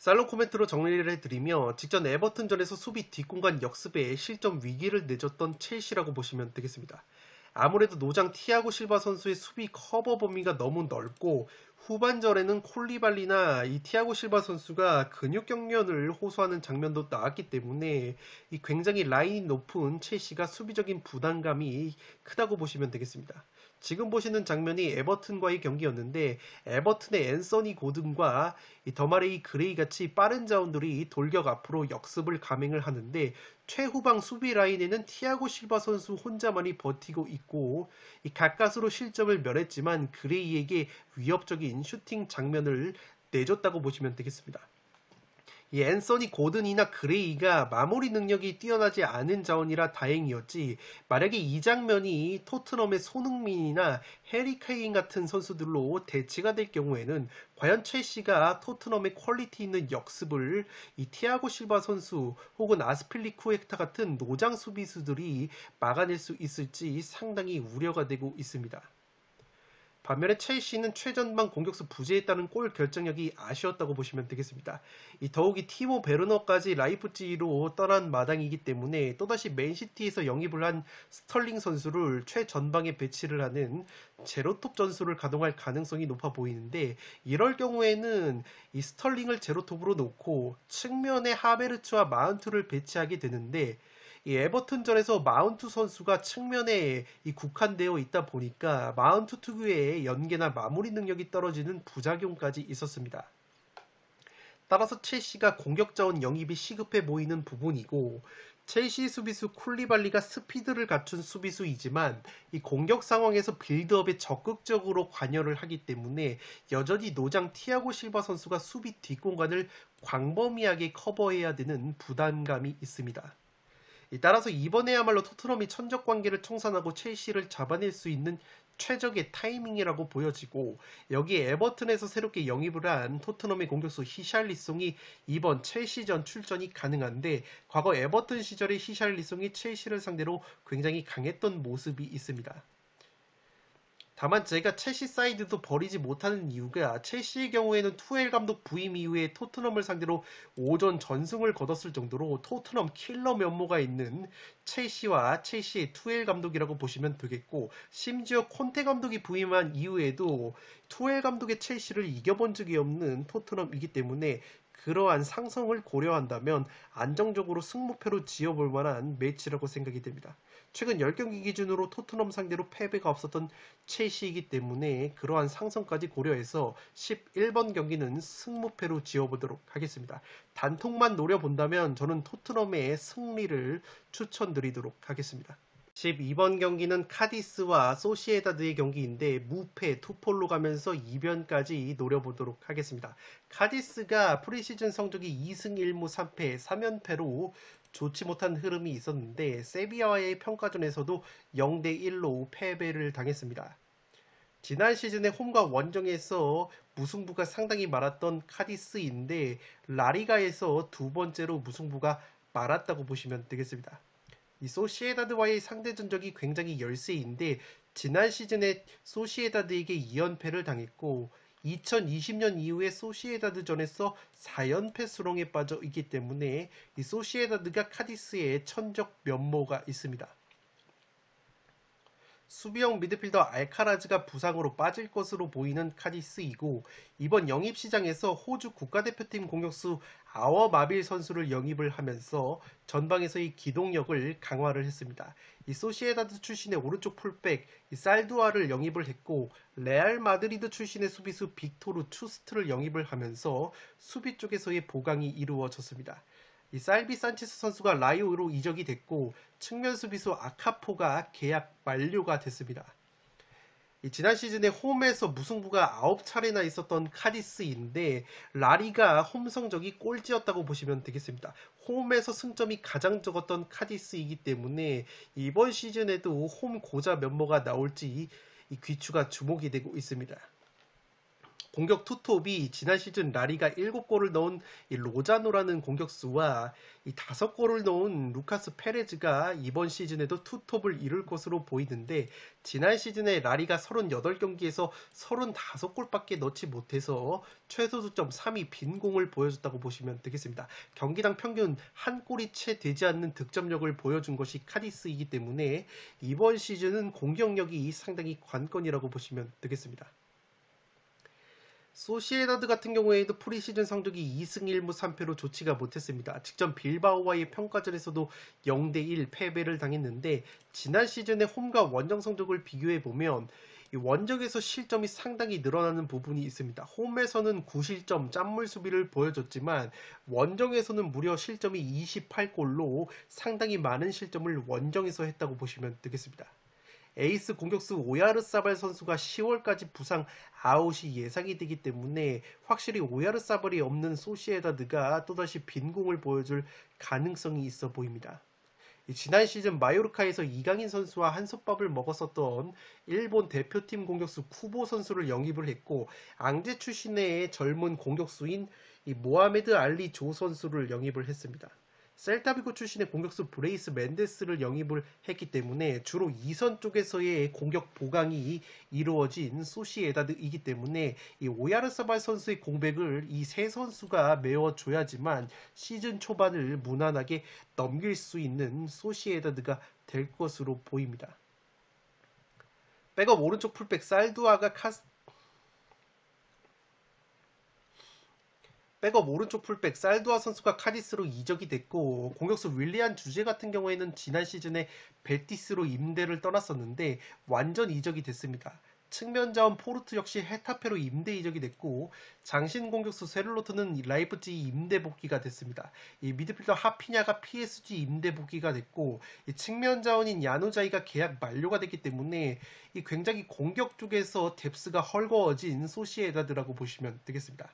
살롱 코멘트로 정리를 해드리며 직전 에버튼전에서 수비 뒷공간 역습에 실점 위기를 내줬던 첼시라고 보시면 되겠습니다. 아무래도 노장 티아고 실바 선수의 수비 커버 범위가 너무 넓고 후반전에는 콜리발리나 이 티아고 실바 선수가 근육 경련을 호소하는 장면도 나왔기 때문에 이 굉장히 라인이 높은 첼시가 수비적인 부담감이 크다고 보시면 되겠습니다. 지금 보시는 장면이 에버튼과의 경기였는데 에버튼의 앤서니 고든과 이 더마레이 그레이 같이 빠른 자원들이 돌격 앞으로 역습을 감행을 하는데 최후방 수비 라인에는 티아고 실바 선수 혼자만이 버티고 있고 이 가까스로 실점을 면했지만 그레이에게 위협적인 슈팅 장면을 내줬다고 보시면 되겠습니다. 이 앤서니 고든이나 그레이가 마무리 능력이 뛰어나지 않은 자원이라 다행이었지 만약에 이 장면이 토트넘의 손흥민이나 해리 케인 같은 선수들로 대치가 될 경우에는 과연 첼시가 토트넘의 퀄리티 있는 역습을 이 티아고 실바 선수 혹은 아스필리쿠에타 같은 노장 수비수들이 막아낼 수 있을지 상당히 우려가 되고 있습니다. 반면에 첼시는 최전방 공격수 부재했다는 골 결정력이 아쉬웠다고 보시면 되겠습니다. 더욱이 티모 베르너까지 라이프치히로 떠난 마당이기 때문에 또다시 맨시티에서 영입을 한 스털링 선수를 최전방에 배치를 하는 제로톱 전술을 가동할 가능성이 높아 보이는데 이럴 경우에는 이 스털링을 제로톱으로 놓고 측면에 하베르츠와 마운트를 배치하게 되는데 이 에버튼전에서 마운트 선수가 측면에 국한되어 있다 보니까 마운트 특유의 연계나 마무리 능력이 떨어지는 부작용까지 있었습니다. 따라서 첼시가 공격 자원 영입이 시급해 보이는 부분이고 첼시 수비수 쿨리발리가 스피드를 갖춘 수비수이지만 이 공격 상황에서 빌드업에 적극적으로 관여를 하기 때문에 여전히 노장 티아고 실바 선수가 수비 뒷공간을 광범위하게 커버해야 되는 부담감이 있습니다. 따라서 이번에야말로 토트넘이 천적 관계를 청산하고 첼시를 잡아낼 수 있는 최적의 타이밍이라고 보여지고 여기에 에버튼에서 새롭게 영입을 한 토트넘의 공격수 히샬리송이 이번 첼시전 출전이 가능한데 과거 에버튼 시절의 히샬리송이 첼시를 상대로 굉장히 강했던 모습이 있습니다. 다만 제가 첼시 사이드도 버리지 못하는 이유가 첼시의 경우에는 투엘 감독 부임 이후에 토트넘을 상대로 5전 전승을 거뒀을 정도로 토트넘 킬러 면모가 있는 첼시와 첼시의 투엘 감독이라고 보시면 되겠고 심지어 콘테 감독이 부임한 이후에도 투엘 감독의 첼시를 이겨본 적이 없는 토트넘이기 때문에 그러한 상성을 고려한다면 안정적으로 승무표로 지어볼 만한 매치라고 생각이 됩니다. 최근 10경기 기준으로 토트넘 상대로 패배가 없었던 첼시이기 때문에 그러한 상성까지 고려해서 11번 경기는 승무패로 지어보도록 하겠습니다. 단통만 노려본다면 저는 토트넘의 승리를 추천드리도록 하겠습니다. 12번 경기는 카디스와 소시에다드의 경기인데 무패 투폴로 가면서 2변까지 노려보도록 하겠습니다. 카디스가 프리시즌 성적이 2승 1무 3패 3연패로 좋지 못한 흐름이 있었는데 세비야와의 평가전에서도 0대1로 패배를 당했습니다. 지난 시즌에 홈과 원정에서 무승부가 상당히 많았던 카디스인데 라리가에서 두 번째로 무승부가 많았다고 보시면 되겠습니다. 이 소시에다드와의 상대 전적이 굉장히 열세인데 지난 시즌에 소시에다드에게 2연패를 당했고 2020년 이후에 소시에다드전에서 4연패 수렁에 빠져 있기 때문에 이 소시에다드가 카디스의 천적 면모가 있습니다. 수비형 미드필더 알카라즈가 부상으로 빠질 것으로 보이는 카디스이고 이번 영입시장에서 호주 국가대표팀 공격수 아워 마빌 선수를 영입을 하면서 전방에서의 기동력을 강화를 했습니다. 이 소시에다드 출신의 오른쪽 풀백 살두아를 영입을 했고 레알 마드리드 출신의 수비수 빅토르 추스트를 영입을 하면서 수비 쪽에서의 보강이 이루어졌습니다. 이 살비 산체스 선수가 라이오로 이적이 됐고 측면 수비수 아카포가 계약 만료가 됐습니다. 지난 시즌에 홈에서 무승부가 9차례나 있었던 카디스인데 라리가 홈 성적이 꼴찌였다고 보시면 되겠습니다. 홈에서 승점이 가장 적었던 카디스이기 때문에 이번 시즌에도 홈 고자 면모가 나올지 귀추가 주목이 되고 있습니다. 공격 투톱이 지난 시즌 라리가 7골을 넣은 로자노라는 공격수와 5골을 넣은 루카스 페레즈가 이번 시즌에도 투톱을 이룰 것으로 보이는데 지난 시즌에 라리가 38경기에서 35골밖에 넣지 못해서 최소 득점 3위 빈공을 보여줬다고 보시면 되겠습니다. 경기당 평균 한 골이 채 되지 않는 득점력을 보여준 것이 카디스이기 때문에 이번 시즌은 공격력이 상당히 관건이라고 보시면 되겠습니다. 소시에다드 같은 경우에도 프리시즌 성적이 2승 1무 3패로 좋지가 못했습니다. 직전 빌바오와의 평가전에서도 0대1 패배를 당했는데 지난 시즌의 홈과 원정 성적을 비교해보면 이 원정에서 실점이 상당히 늘어나는 부분이 있습니다. 홈에서는 9실점 짠물 수비를 보여줬지만 원정에서는 무려 실점이 28골로 상당히 많은 실점을 원정에서 했다고 보시면 되겠습니다. 에이스 공격수 오야르사발 선수가 10월까지 부상 아웃이 예상이 되기 때문에 확실히 오야르사발이 없는 소시에다드가 또다시 빈공을 보여줄 가능성이 있어 보입니다. 지난 시즌 마요르카에서 이강인 선수와 한솥밥을 먹었었던 일본 대표팀 공격수 쿠보 선수를 영입을 했고 앙제 출신의 젊은 공격수인 모하메드 알리 조 선수를 영입을 했습니다. 셀타비고 출신의 공격수 브레이스 멘데스를 영입을 했기 때문에 주로 2선 쪽에서의 공격 보강이 이루어진 소시에다드이기 때문에 이 오야르사발 선수의 공백을 이 세 선수가 메워줘야지만 시즌 초반을 무난하게 넘길 수 있는 소시에다드가 될 것으로 보입니다. 백업 오른쪽 풀백 살두아가 백업 오른쪽 풀백 살두아 선수가 카디스로 이적이 됐고 공격수 윌리안 주제 같은 경우에는 지난 시즌에 베티스로 임대를 떠났었는데 완전 이적이 됐습니다. 측면 자원 포르투 역시 헤타페로 임대 이적이 됐고 장신 공격수 세를로트는 라이프찌히 임대 복귀가 됐습니다. 이 미드필더 하피냐가 PSG 임대 복귀가 됐고 이 측면 자원인 야누자이가 계약 만료가 됐기 때문에 이 굉장히 공격 쪽에서 뎁스가 헐거워진 소시에다드라고 보시면 되겠습니다.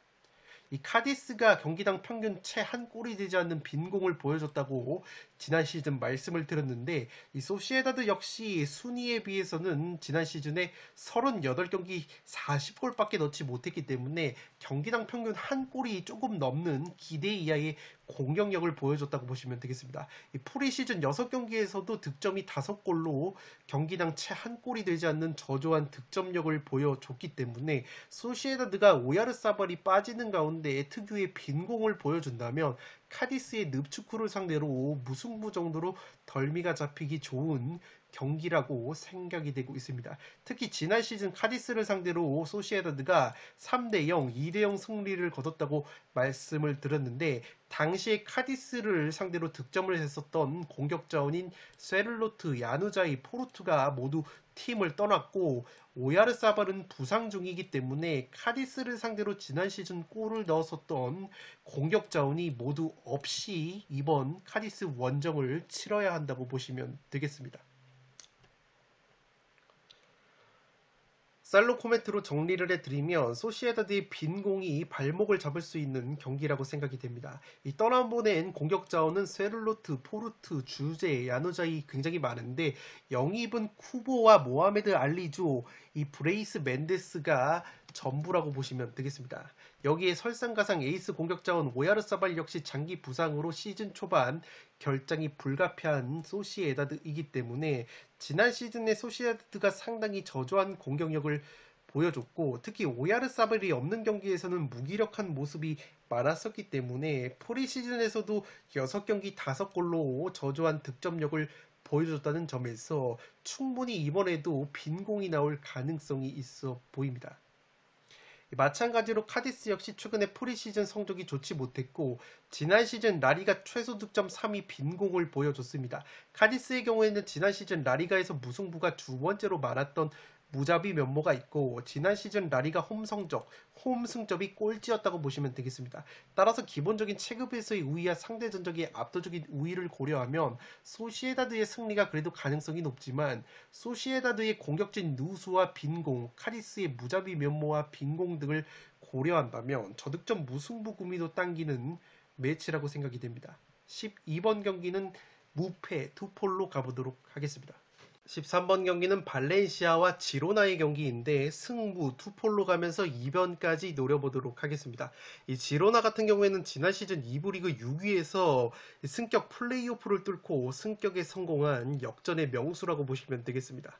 이 카디스가 경기당 평균 채 한 골이 되지 않는 빈공을 보여줬다고 지난 시즌 말씀을 드렸는데 이 소시에다드 역시 순위에 비해서는 지난 시즌에 38경기 40골밖에 넣지 못했기 때문에 경기당 평균 한 골이 조금 넘는 기대 이하의 공격력을 보여줬다고 보시면 되겠습니다. 이 프리시즌 6경기에서도 득점이 5골로 경기당 채 한 골이 되지 않는 저조한 득점력을 보여줬기 때문에 소시에다드가 오야르사발이 빠지는 가운데 특유의 빈공을 보여준다면 카디스의 늪축구를 상대로 무승부 정도로 덜미가 잡히기 좋은 경기라고 생각이 되고 있습니다. 특히 지난 시즌 카디스를 상대로 소시에다드가 3대0, 2대0 승리를 거뒀다고 말씀을 드렸는데 당시에 카디스를 상대로 득점을 했었던 공격 자원인 세를로트, 야누자이, 포르투가 모두 팀을 떠났고 오야르사발은 부상 중이기 때문에 카디스를 상대로 지난 시즌 골을 넣었었던 공격 자원이 모두 없이 이번 카디스 원정을 치러야 한다고 보시면 되겠습니다. 쌀로 코멘트로 정리를 해드리면 소시에다드의 빈공이 발목을 잡을 수 있는 경기라고 생각이 됩니다. 이 떠나보낸 공격 자원은 세를로트, 포르투, 주제, 야누자이 굉장히 많은데 영입은 쿠보와 모하메드 알리조, 이 브레이스 멘데스가 전부라고 보시면 되겠습니다. 여기에 설상가상 에이스 공격 자원 오야르사발 역시 장기 부상으로 시즌 초반 결장이 불가피한 소시에다드이기 때문에 지난 시즌에 소시에다드가 상당히 저조한 공격력을 보여줬고 특히 오야르사발이 없는 경기에서는 무기력한 모습이 많았었기 때문에 프리시즌에서도 6경기 5골로 저조한 득점력을 보여줬다는 점에서 충분히 이번에도 빈공이 나올 가능성이 있어 보입니다. 마찬가지로 카디스 역시 최근에 프리시즌 성적이 좋지 못했고 지난 시즌 라리가 최소 득점 3위 빈공을 보여줬습니다. 카디스의 경우에는 지난 시즌 라리가에서 무승부가 두 번째로 많았던 무자비 면모가 있고 지난 시즌 라리가 홈 성적, 홈 승점이 꼴찌였다고 보시면 되겠습니다. 따라서 기본적인 체급에서의 우위와 상대 전적의 압도적인 우위를 고려하면 소시에다드의 승리가 그래도 가능성이 높지만 소시에다드의 공격진 누수와 빈공, 카리스의 무자비 면모와 빈공 등을 고려한다면 저득점 무승부 구미도 당기는 매치라고 생각이 됩니다. 12번 경기는 무패 투폴로 가보도록 하겠습니다. 13번 경기는 발렌시아와 지로나의 경기인데 승부 투폴로 가면서 2변까지 노려보도록 하겠습니다. 이 지로나 같은 경우에는 지난 시즌 2부 리그 6위에서 승격 플레이오프를 뚫고 승격에 성공한 역전의 명수라고 보시면 되겠습니다.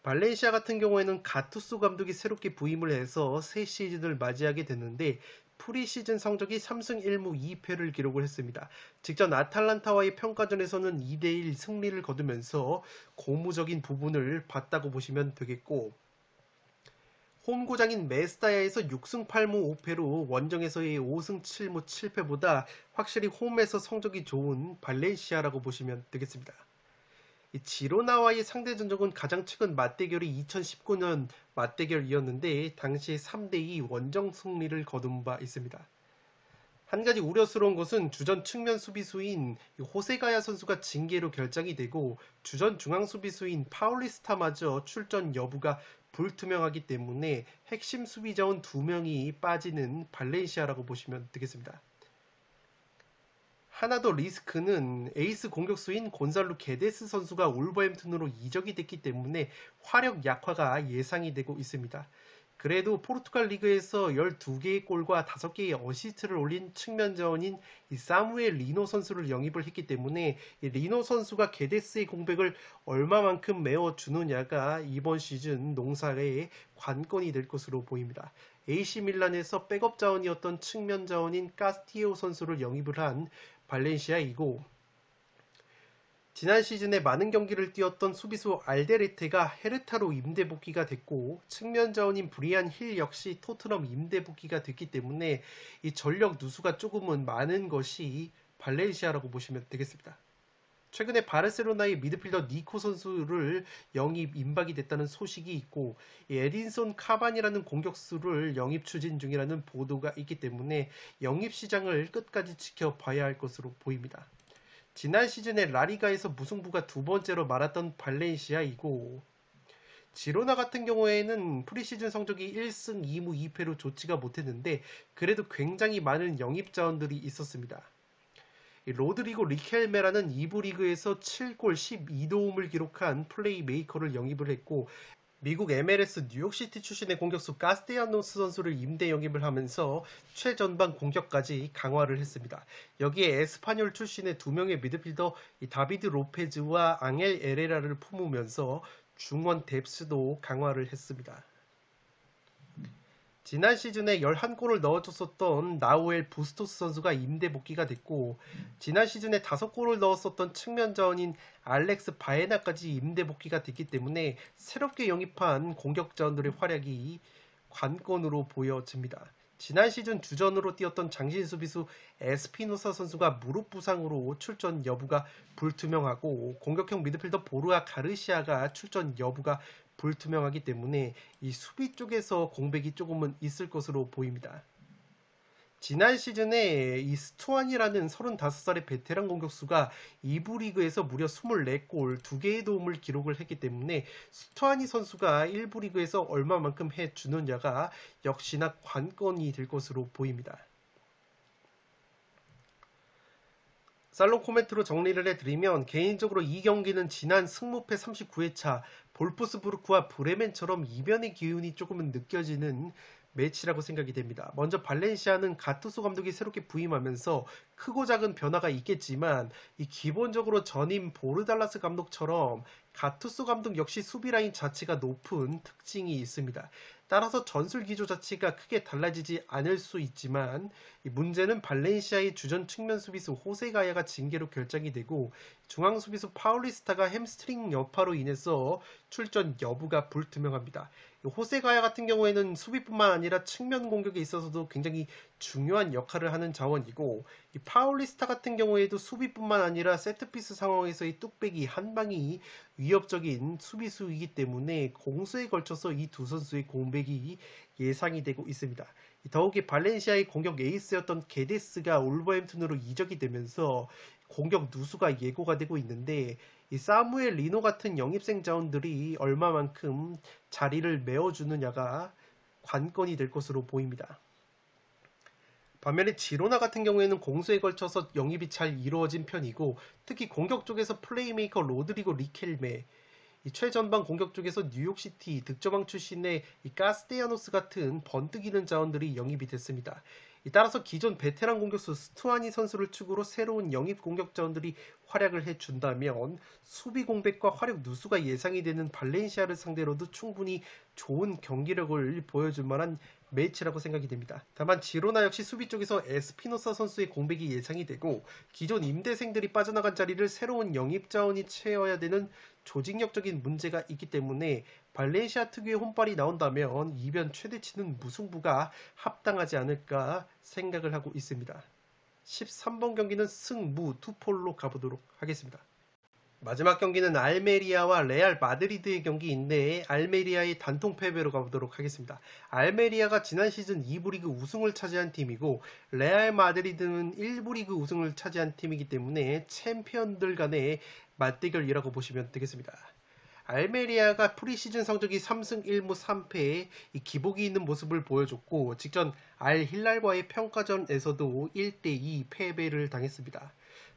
발렌시아 같은 경우에는 가투소 감독이 새롭게 부임을 해서 새 시즌을 맞이하게 됐는데 프리시즌 성적이 3승 1무 2패를 기록을 했습니다. 직전 아탈란타와의 평가전에서는 2대1 승리를 거두면서 고무적인 부분을 봤다고 보시면 되겠고 홈고장인 메스다야에서 6승 8무 5패로 원정에서의 5승 7무 7패보다 확실히 홈에서 성적이 좋은 발렌시아라고 보시면 되겠습니다. 지로나와의 상대 전적은 가장 최근 맞대결이 2019년 맞대결이었는데 당시 3대2 원정 승리를 거둔 바 있습니다. 한 가지 우려스러운 것은 주전 측면 수비수인 호세가야 선수가 징계로 결정이 되고 주전 중앙 수비수인 파울리스타마저 출전 여부가 불투명하기 때문에 핵심 수비자원 2명이 빠지는 발렌시아라고 보시면 되겠습니다. 하나 더 리스크는 에이스 공격수인 곤살루 게데스 선수가 울버햄튼으로 이적이 됐기 때문에 화력 약화가 예상이 되고 있습니다. 그래도 포르투갈 리그에서 12개의 골과 5개의 어시스트를 올린 측면 자원인 사무엘 리노 선수를 영입을 했기 때문에 리노 선수가 게데스의 공백을 얼마만큼 메워주느냐가 이번 시즌 농사의 관건이 될 것으로 보입니다. AC 밀란에서 백업 자원이었던 측면 자원인 카스티에오 선수를 영입을 한 발렌시아이고 지난 시즌에 많은 경기를 뛰었던 수비수 알데레테가 헤르타로 임대 복귀가 됐고 측면 자원인 브리안 힐 역시 토트넘 임대 복귀가 됐기 때문에 이 전력 누수가 조금은 많은 것이 발렌시아라고 보시면 되겠습니다. 최근에 바르셀로나의 미드필더 니코 선수를 영입 임박이 됐다는 소식이 있고 에딘손 카반이라는 공격수를 영입 추진 중이라는 보도가 있기 때문에 영입 시장을 끝까지 지켜봐야 할 것으로 보입니다. 지난 시즌에 라리가에서 무승부가 두 번째로 많았던 발렌시아이고 지로나 같은 경우에는 프리시즌 성적이 1승 2무 2패로 좋지가 못했는데 그래도 굉장히 많은 영입 자원들이 있었습니다. 로드리고 리켈메라는 2부 리그에서 7골 12도움을 기록한 플레이메이커를 영입을 했고 미국 MLS 뉴욕시티 출신의 공격수 카스테야노스 선수를 임대 영입을 하면서 최전방 공격까지 강화를 했습니다. 여기에 에스파뇰 출신의 2명의 미드필더 다비드 로페즈와 앙헬 에레라를 품으면서 중원 뎁스도 강화를 했습니다. 지난 시즌에 11골을 넣어줬었던 나우엘 부스토스 선수가 임대 복귀가 됐고 지난 시즌에 5골을 넣었었던 측면 자원인 알렉스 바에나까지 임대 복귀가 됐기 때문에 새롭게 영입한 공격 자원들의 활약이 관건으로 보여집니다. 지난 시즌 주전으로 뛰었던 장신 수비수 에스피노사 선수가 무릎 부상으로 출전 여부가 불투명하고 공격형 미드필더 보르아 가르시아가 출전 여부가 불투명하기 때문에 이 수비 쪽에서 공백이 조금은 있을 것으로 보입니다. 지난 시즌에 이 스투안이라는 35살의 베테랑 공격수가 2부 리그에서 무려 24골 2개의 도움을 기록을 했기 때문에 스투아니 선수가 1부 리그에서 얼마만큼 해주느냐가 역시나 관건이 될 것으로 보입니다. 살롱 코멘트로 정리를 해드리면 개인적으로 이 경기는 지난 승무패 39회차 볼프스부르크와 브레멘처럼 이변의 기운이 조금은 느껴지는 매치라고 생각이 됩니다. 먼저 발렌시아는 가투소 감독이 새롭게 부임하면서 크고 작은 변화가 있겠지만 이 기본적으로 전임 보르달라스 감독처럼 가투소 감독 역시 수비 라인 자체가 높은 특징이 있습니다. 따라서 전술 기조 자체가 크게 달라지지 않을 수 있지만 문제는 발렌시아의 주전 측면 수비수 호세가야가 징계로 결정이 되고 중앙 수비수 파울리스타가 햄스트링 여파로 인해서 출전 여부가 불투명합니다. 호세가야 같은 경우에는 수비뿐만 아니라 측면 공격에 있어서도 굉장히 중요한 역할을 하는 자원이고 이 파울리스타 같은 경우에도 수비뿐만 아니라 세트피스 상황에서의 뚝배기 한 방이 위협적인 수비수이기 때문에 공수에 걸쳐서 이 두 선수의 공백이 예상이 되고 있습니다. 더욱이 발렌시아의 공격 에이스였던 게데스가 울버햄튼으로 이적이 되면서 공격 누수가 예고가 되고 있는데 이 사무엘 리노 같은 영입생 자원들이 얼마만큼 자리를 메워주느냐가 관건이 될 것으로 보입니다. 반면에 지로나 같은 경우에는 공수에 걸쳐서 영입이 잘 이루어진 편이고 특히 공격 쪽에서 플레이메이커 로드리고 리켈메 이 최전방 공격 쪽에서 뉴욕시티 득점왕 출신의 이 카스테야노스 같은 번뜩이는 자원들이 영입이 됐습니다. 따라서 기존 베테랑 공격수 스투아니 선수를 축으로 새로운 영입 공격 자원들이 활약을 해준다면 수비 공백과 화력 누수가 예상이 되는 발렌시아를 상대로도 충분히 좋은 경기력을 보여줄 만한 매치라고 생각이 됩니다. 다만 지로나 역시 수비 쪽에서 에스피노사 선수의 공백이 예상이 되고 기존 임대생들이 빠져나간 자리를 새로운 영입 자원이 채워야 되는 조직력적인 문제가 있기 때문에 발렌시아 특유의 혼발이 나온다면 이변 최대치는 무승부가 합당하지 않을까 생각을 하고 있습니다. 13번 경기는 승무 투폴로 가보도록 하겠습니다. 마지막 경기는 알메리아와 레알 마드리드의 경기인데 알메리아의 단통 패배로 가보도록 하겠습니다. 알메리아가 지난 시즌 2부 리그 우승을 차지한 팀이고 레알 마드리드는 1부 리그 우승을 차지한 팀이기 때문에 챔피언들 간의 맞대결이라고 보시면 되겠습니다. 알메리아가 프리시즌 성적이 3승 1무 3패에 기복이 있는 모습을 보여줬고 직전 알 힐랄과의 평가전에서도 1대2 패배를 당했습니다.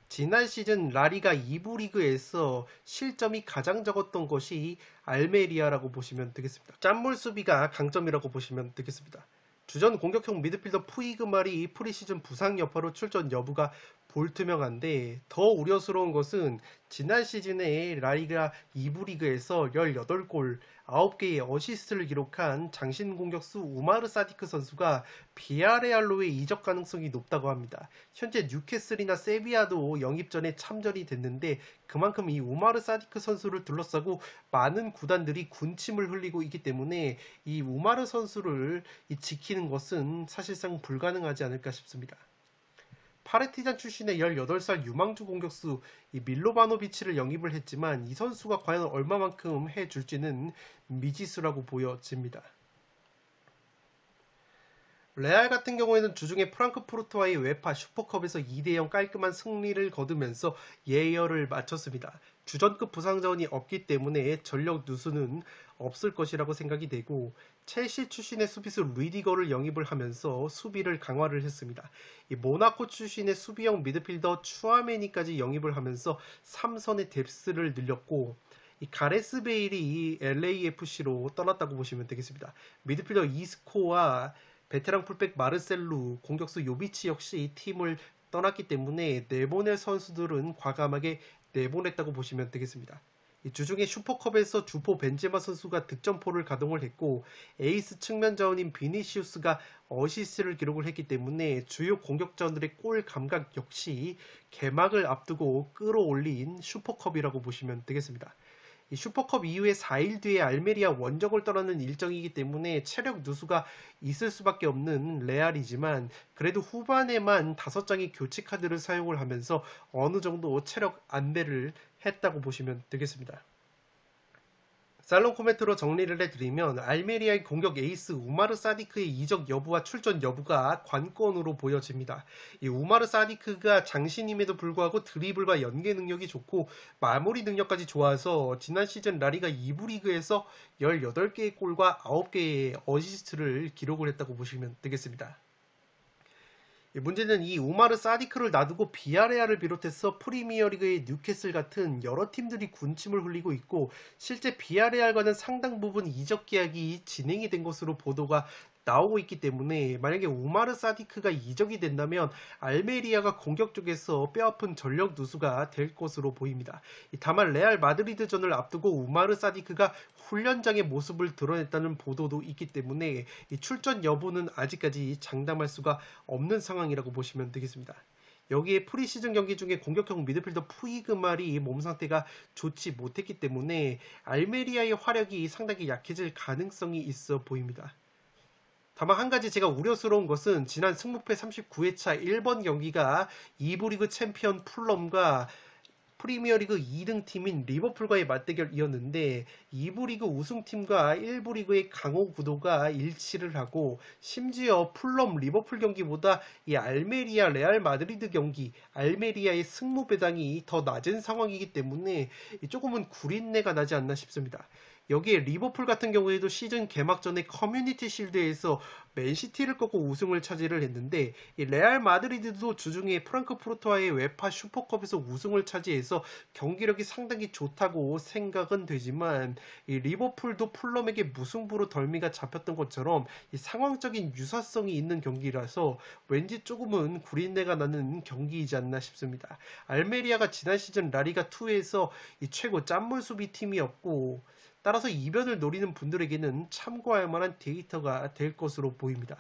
지난 시즌 라리가 2부 리그에서 실점이 가장 적었던 것이 알메리아라고 보시면 되겠습니다. 짠물 수비가 강점이라고 보시면 되겠습니다. 주전 공격형 미드필더 푸이그말이 프리시즌 부상 여파로 출전 여부가 불투명한데 더 우려스러운 것은 지난 시즌에 라리가 2부 리그에서 18골 9개의 어시스트를 기록한 장신 공격수 우마르 사디크 선수가 비아레알로의 이적 가능성이 높다고 합니다. 현재 뉴캐슬이나 세비야도 영입 전에 참전이 됐는데 그만큼 이 우마르 사디크 선수를 둘러싸고 많은 구단들이 군침을 흘리고 있기 때문에 이 우마르 선수를 지키는 것은 사실상 불가능하지 않을까 싶습니다. 파르티잔 출신의 18살 유망주 공격수 밀로바노비치를 영입을 했지만 이 선수가 과연 얼마만큼 해줄지는 미지수라고 보여집니다. 레알 같은 경우에는 주중에 프랑크푸르트와의 웨파 슈퍼컵에서 2대0 깔끔한 승리를 거두면서 예열을 마쳤습니다. 주전급 부상자원이 없기 때문에 전력 누수는 없을 것이라고 생각이 되고 첼시 출신의 수비수 루이디거를 영입을 하면서 수비를 강화를 했습니다. 이 모나코 출신의 수비형 미드필더 추아메니까지 영입을 하면서 3선의 뎁스를 늘렸고 이 가레스 베일이 LAFC로 떠났다고 보시면 되겠습니다. 미드필더 이스코와 베테랑 풀백 마르셀루, 공격수 요비치 역시 팀을 떠났기 때문에 내보낼 선수들은 과감하게 내보냈다고 보시면 되겠습니다. 주중에 슈퍼컵에서 주포 벤제마 선수가 득점포를 가동을 했고 에이스 측면 자원인 비니시우스가 어시스트를 기록을 했기 때문에 주요 공격자원들의 골 감각 역시 개막을 앞두고 끌어올린 슈퍼컵이라고 보시면 되겠습니다. 이 슈퍼컵 이후에 4일 뒤에 알메리아 원정을 떠나는 일정이기 때문에 체력 누수가 있을 수밖에 없는 레알이지만 그래도 후반에만 5장의 교체 카드를 사용을 하면서 어느 정도 체력 안배를 했다고 보시면 되겠습니다. 살롱 코멘트로 정리를 해드리면 알메리아의 공격 에이스 우마르 사디크의 이적 여부와 출전 여부가 관건으로 보여집니다. 이 우마르 사디크가 장신임에도 불구하고 드리블과 연계 능력이 좋고 마무리 능력까지 좋아서 지난 시즌 라리가 2부 리그에서 18개의 골과 9개의 어시스트를 기록을 했다고 보시면 되겠습니다. 문제는 이 우마르 사디크를 놔두고 비아레알을 비롯해서 프리미어리그의 뉴캐슬 같은 여러 팀들이 군침을 흘리고 있고 실제 비아레알과는 상당 부분 이적 계약이 진행이 된 것으로 보도가 나오고 있기 때문에 만약에 우마르 사디크가 이적이 된다면 알메리아가 공격 쪽에서 뼈아픈 전력 누수가 될 것으로 보입니다. 다만 레알 마드리드전을 앞두고 우마르 사디크가 훈련장의 모습을 드러냈다는 보도도 있기 때문에 출전 여부는 아직까지 장담할 수가 없는 상황이라고 보시면 되겠습니다. 여기에 프리시즌 경기 중에 공격형 미드필더 푸이그말이 몸 상태가 좋지 못했기 때문에 알메리아의 화력이 상당히 약해질 가능성이 있어 보입니다. 다만 한 가지 제가 우려스러운 것은 지난 승무패 39회차 1번 경기가 2부 리그 챔피언 풀럼과 프리미어리그 2등 팀인 리버풀과의 맞대결이었는데 2부 리그 우승팀과 1부 리그의 강호 구도가 일치를 하고 심지어 풀럼 리버풀 경기보다 이 알메리아 레알 마드리드 경기 알메리아의 승무 배당이 더 낮은 상황이기 때문에 조금은 구린내가 나지 않나 싶습니다. 여기에 리버풀 같은 경우에도 시즌 개막 전에 커뮤니티 실드에서 맨시티를 꺾고 우승을 차지를 했는데 이 레알 마드리드도 주중에 프랑크푸르트와의 웨파 슈퍼컵에서 우승을 차지해서 경기력이 상당히 좋다고 생각은 되지만 이 리버풀도 풀럼에게 무승부로 덜미가 잡혔던 것처럼 이 상황적인 유사성이 있는 경기라서 왠지 조금은 구린내가 나는 경기이지 않나 싶습니다. 알메리아가 지난 시즌 라리가 2에서 이 최고 짠물 수비 팀이었고 따라서 이변을 노리는 분들에게는 참고할 만한 데이터가 될 것으로 보입니다.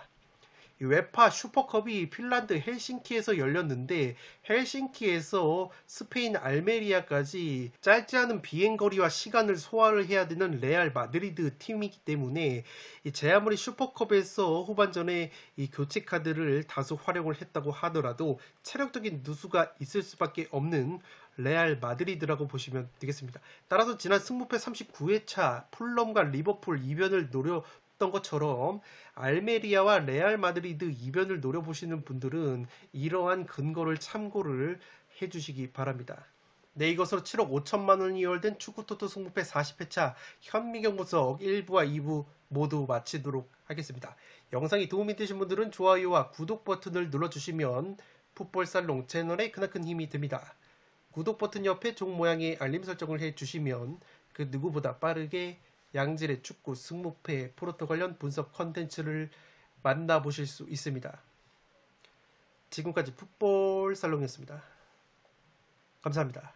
웨파 슈퍼컵이 핀란드 헬싱키에서 열렸는데 헬싱키에서 스페인 알메리아까지 짧지 않은 비행거리와 시간을 소화를 해야 되는 레알 마드리드 팀이기 때문에 제 아무리 슈퍼컵에서 후반전에 이 교체 카드를 다소 활용을 했다고 하더라도 체력적인 누수가 있을 수밖에 없는 레알 마드리드라고 보시면 되겠습니다. 따라서 지난 승부패 39회차 풀럼과 리버풀 이변을 노렸던 것처럼 알메리아와 레알 마드리드 이변을 노려보시는 분들은 이러한 근거를 참고를 해주시기 바랍니다. 네, 이것으로 7억 5천만 원이 이월된 축구토토 승부패 40회차 현미경 분석 1부와 2부 모두 마치도록 하겠습니다. 영상이 도움이 되신 분들은 좋아요와 구독 버튼을 눌러주시면 풋볼살롱 채널에 크나큰 힘이 됩니다. 구독 버튼 옆에 종 모양의 알림 설정을 해주시면 그 누구보다 빠르게 양질의 축구 승무패 프로토 관련 분석 컨텐츠를 만나보실 수 있습니다. 지금까지 풋볼 살롱이었습니다. 감사합니다.